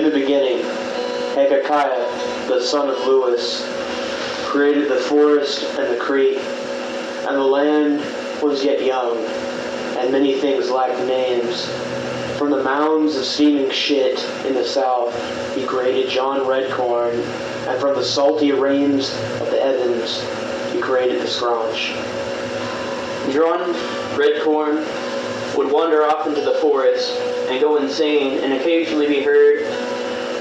the beginning, Hezekiah, the son of Lewis, created the forest and the creek, and the land was yet young, and many things lacked names. From the mounds of steaming shit in the south, he created John Redcorn, and from the salty rains of the heavens, he created the scraunch. John Redcorn would wander off into the forest and go insane, and occasionally be heard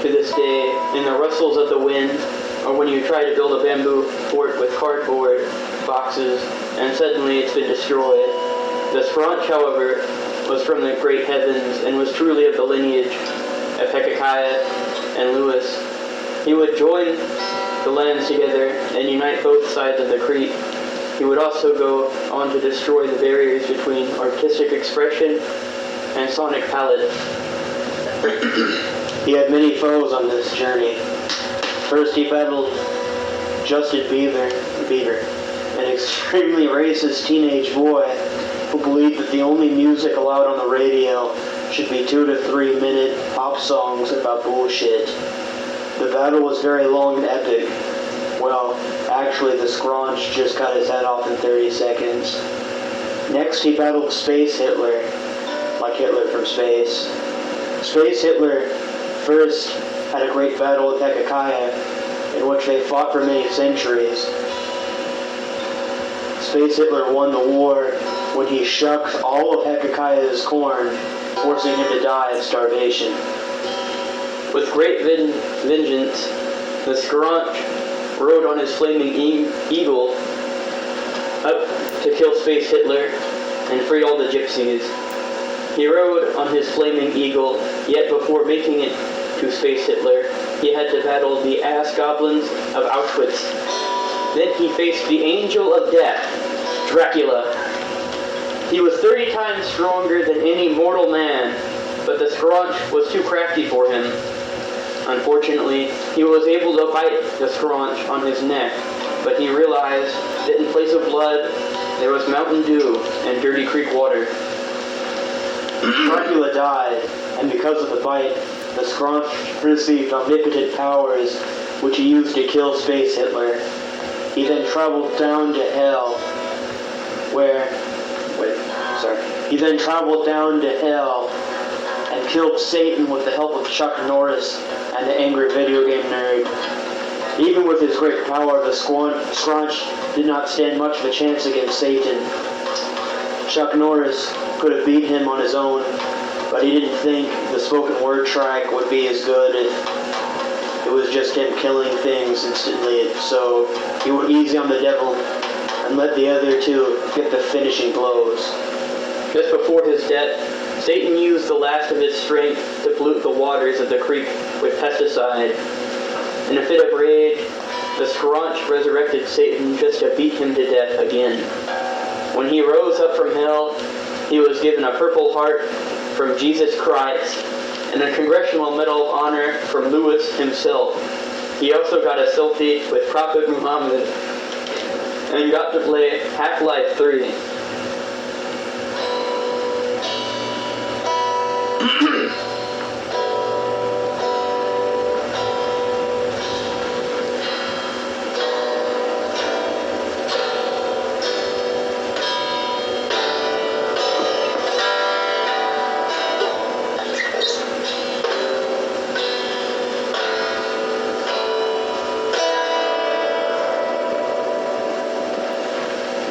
to this day in the rustles of the wind, or when you try to build a bamboo fort with cardboard boxes and suddenly it's been destroyed. The scraunch, however, was from the great heavens and was truly of the lineage of Hezekiah and Lewis. He would join the lands together and unite both sides of the creek. He would also go on to destroy the barriers between artistic expression and sonic palette. He had many foes on this journey. First he battled Justin Bieber, an extremely racist teenage boy who believed that the only music allowed on the radio should be 2 to 3 minute pop songs about bullshit. The battle was very long and epic. Well, actually the scraunch just cut his head off in 30 seconds. Next he battled Space Hitler, like Hitler from space. Space Hitler first had a great battle with Hezekiah, in which they fought for many centuries. Space Hitler won the war when he shucked all of Hezekiah's corn, forcing him to die of starvation. With great vengeance, the scraunch rode on his flaming eagle up to kill Space Hitler and free all the gypsies. He rode on his flaming eagle, yet before making it to Space Hitler, he had to battle the ass goblins of Auschwitz. Then he faced the angel of death, Dracula. He was 30 times stronger than any mortal man, but the scraunch was too crafty for him. Unfortunately, he was able to bite the scraunch on his neck, but he realized that in place of blood, there was Mountain Dew and dirty creek water. Dracula died, and because of the bite, the scraunch received omnipotent powers, which he used to kill Space Hitler. He then traveled down to hell, and killed Satan with the help of Chuck Norris and the angry video game nerd. Even with his great power, the scraunch did not stand much of a chance against Satan. Chuck Norris could have beat him on his own, but he didn't think the spoken word track would be as good if it was just him killing things instantly. So he went easy on the devil and let the other two get the finishing blows. Just before his death, Satan used the last of his strength to pollute the waters of the creek with pesticide. In a fit of rage, the scraunch resurrected Satan just to beat him to death again. When he rose up from hell, he was given a Purple Heart from Jesus Christ and a Congressional Medal of Honor from Lewis himself. He also got a selfie with Prophet Muhammad and got to play Half-Life 3.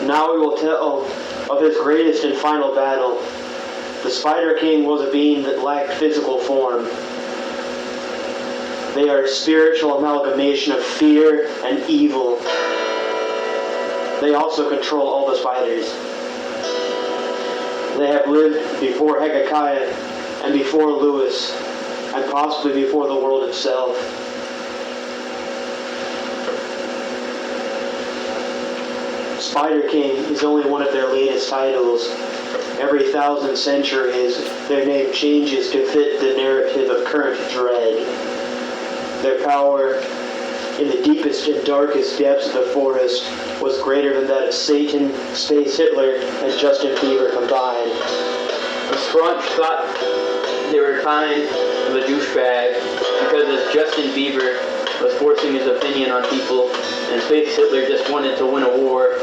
Now we will tell of his greatest and final battle. The Spider King was a being that lacked physical form. They are a spiritual amalgamation of fear and evil. They also control all the spiders. They have lived before Hezekiah and before Lewis, and possibly before the world itself. Spider King is only one of their latest titles. Every 1,000 centuries, their name changes to fit the narrative of current dread. Their power in the deepest and darkest depths of the forest was greater than that of Satan, Space Hitler, and Justin Bieber combined. The scraunch thought they were kind, of a douchebag because as Justin Bieber was forcing his opinion on people and Space Hitler just wanted to win a war.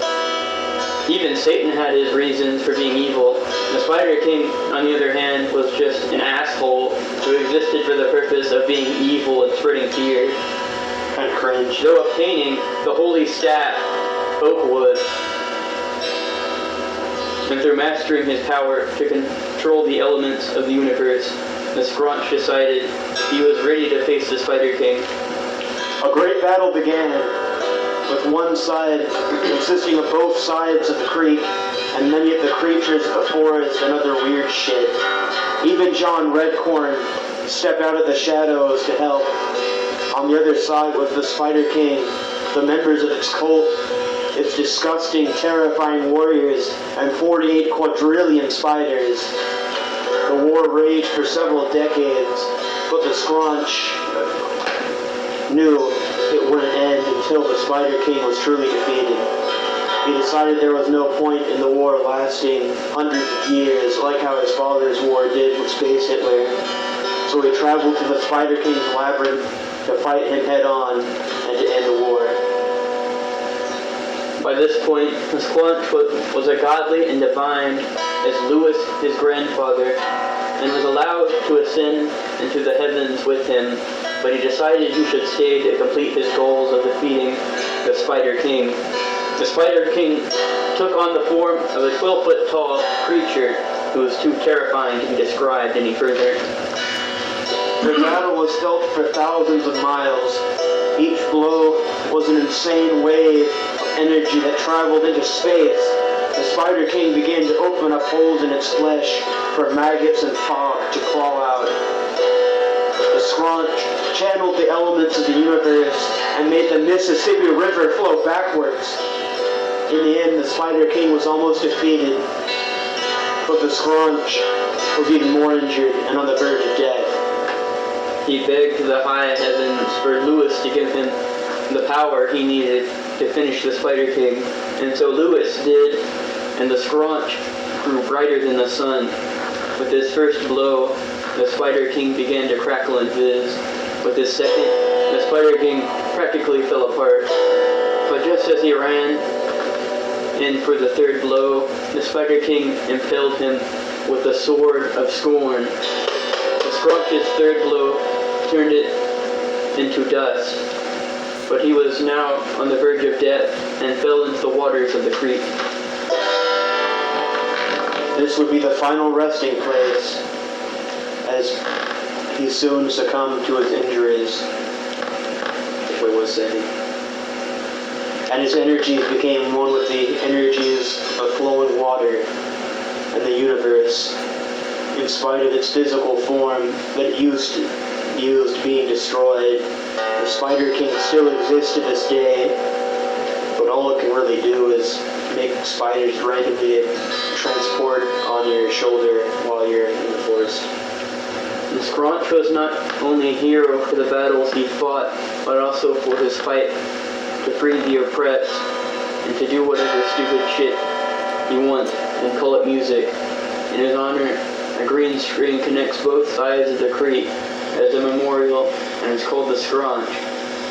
Even Satan had his reasons for being evil. The Spider King, on the other hand, was just an asshole who existed for the purpose of being evil and spreading fear. Kind of cringe. Though obtaining the holy staff, Oakwood, and through mastering his power to control the elements of the universe, the Scraunch decided he was ready to face the Spider King. A great battle began, with one side consisting of both sides of the creek and many of the creatures of the forest and other weird shit. Even John Redcorn stepped out of the shadows to help. On the other side was the Spider King, the members of its cult, its disgusting, terrifying warriors, and 48 quadrillion spiders. The war raged for several decades, but the Scraunch knew it wouldn't end until the Spider King was truly defeated. He decided there was no point in the war lasting hundreds of years, like how his father's war did with Space Hitler. So he traveled to the Spider King's labyrinth to fight him head on and to end the war. By this point, the Scraunch was a godly and divine as Louis, his grandfather, and was allowed to ascend into the heavens with him, but he decided he should stay to complete his goals of defeating the Spider King. The Spider King took on the form of a 12-foot tall creature who was too terrifying to be described any further. The battle was felt for thousands of miles. Each blow was an insane wave of energy that traveled into space. The Spider King began to open up holes in its flesh for maggots and fog to crawl out. The Scraunch channeled the elements of the universe and made the Mississippi River flow backwards. In the end, the Spider King was almost defeated, but the Scraunch was even more injured and on the verge of death. He begged the high heavens for Louis to give him the power he needed to finish the Spider King, and so Louis did, and the Scraunch grew brighter than the sun. With his first blow, the Spider King began to crackle and fizz. With his second, the Spider King practically fell apart. But just as he ran in for the third blow, the Spider King impaled him with the sword of scorn. The Scraunch's third blow turned it into dust, but he was now on the verge of death and fell into the waters of the creek. This would be the final resting place, as he soon succumbed to his injuries. Wait, what's that? And his energies became one with the energies of flowing water and the universe, in spite of its physical form that used being destroyed. The Spider King still exists to this day, but all it can really do is make spiders randomly transport on your shoulder while you're in the forest. The Scraunch was not only a hero for the battles he fought, but also for his fight to free the oppressed and to do whatever stupid shit he wants and call it music. In his honor, a green string connects both sides of the creek as a memorial and is called the Scraunch.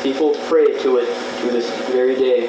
People pray to it to this very day.